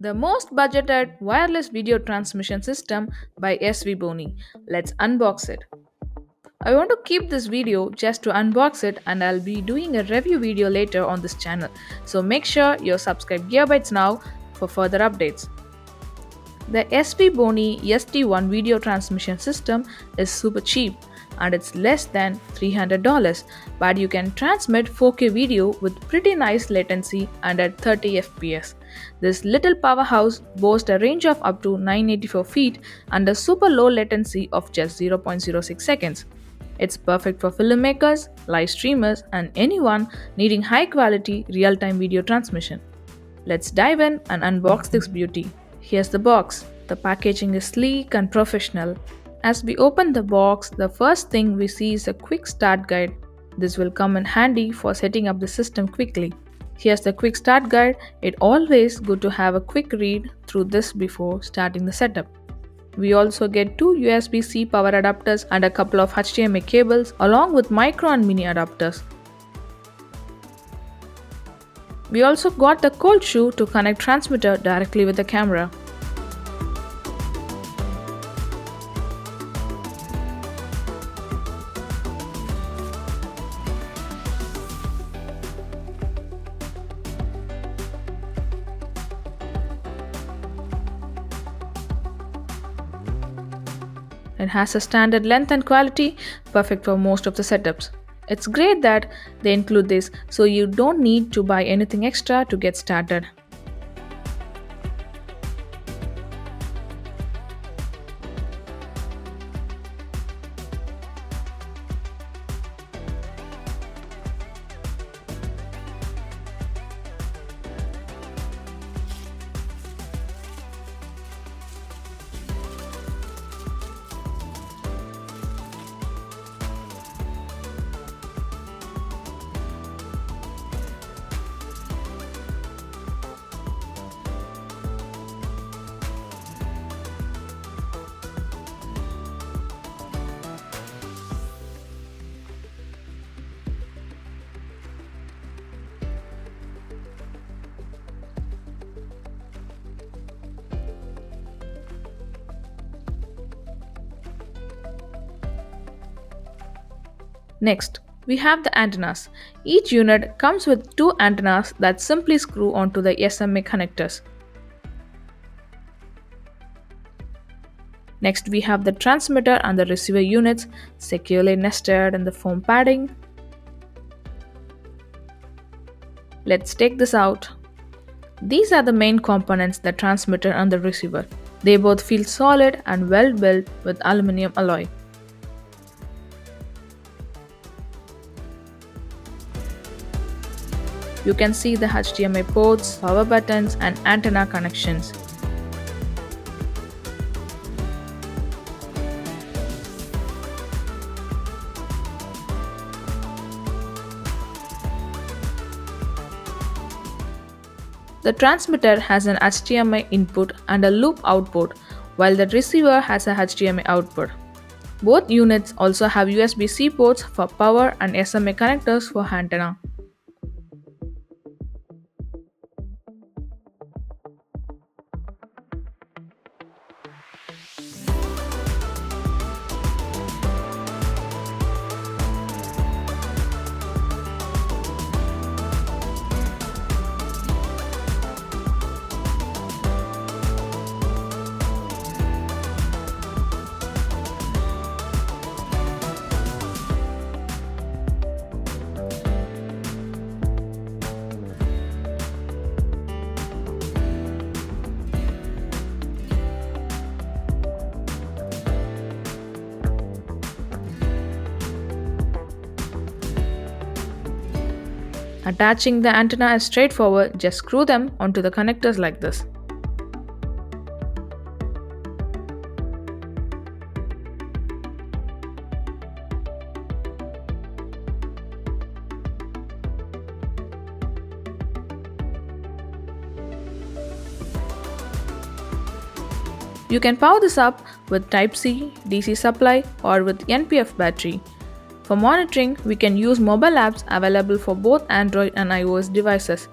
The most budgeted wireless video transmission system by SVBONY. Let's unbox it. I want to keep this video just to unbox it and I'll be doing a review video later on this channel. So make sure you subscribe Bytes now for further updates. The SVBONY ST1 video transmission system is super cheap and it's less than $300, but you can transmit 4K video with pretty nice latency and at 30 fps. This little powerhouse boasts a range of up to 984 feet and a super low latency of just 0.06 seconds. It's perfect for filmmakers, live streamers, and anyone needing high quality real time video transmission. Let's dive in and unbox this beauty. Here's the box. The packaging is sleek and professional. As we open the box, the first thing we see is a quick start guide. This will come in handy for setting up the system quickly. Here's the quick start guide. It's always good to have a quick read through this before starting the setup. We also get two USB-C power adapters and a couple of HDMI cables along with micro and mini adapters. We also got the cold shoe to connect transmitter directly with the camera. It has a standard length and quality, perfect for most of the setups. It's great that they include this, so you don't need to buy anything extra to get started. Next, we have the antennas. Each unit comes with two antennas that simply screw onto the SMA connectors. Next, we have the transmitter and the receiver units securely nested in the foam padding. Let's take this out. These are the main components, the transmitter and the receiver. They both feel solid and well built with aluminum alloy. You can see the HDMI ports, power buttons, and antenna connections. The transmitter has an HDMI input and a loop output, while the receiver has a HDMI output. Both units also have USB-C ports for power and SMA connectors for antenna. Attaching the antenna is straightforward, just screw them onto the connectors like this. You can power this up with Type-C, DC supply or with NPF battery. For monitoring, we can use mobile apps available for both Android and iOS devices.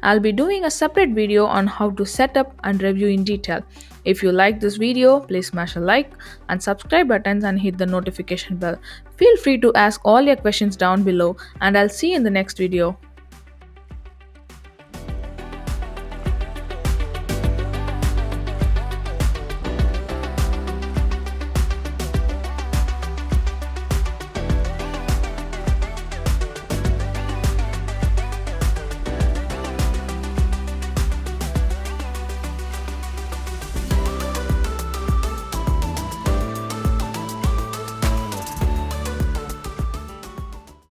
I'll be doing a separate video on how to set up and review in detail. If you like this video, please smash a like and subscribe buttons and hit the notification bell. Feel free to ask all your questions down below and I'll see you in the next video.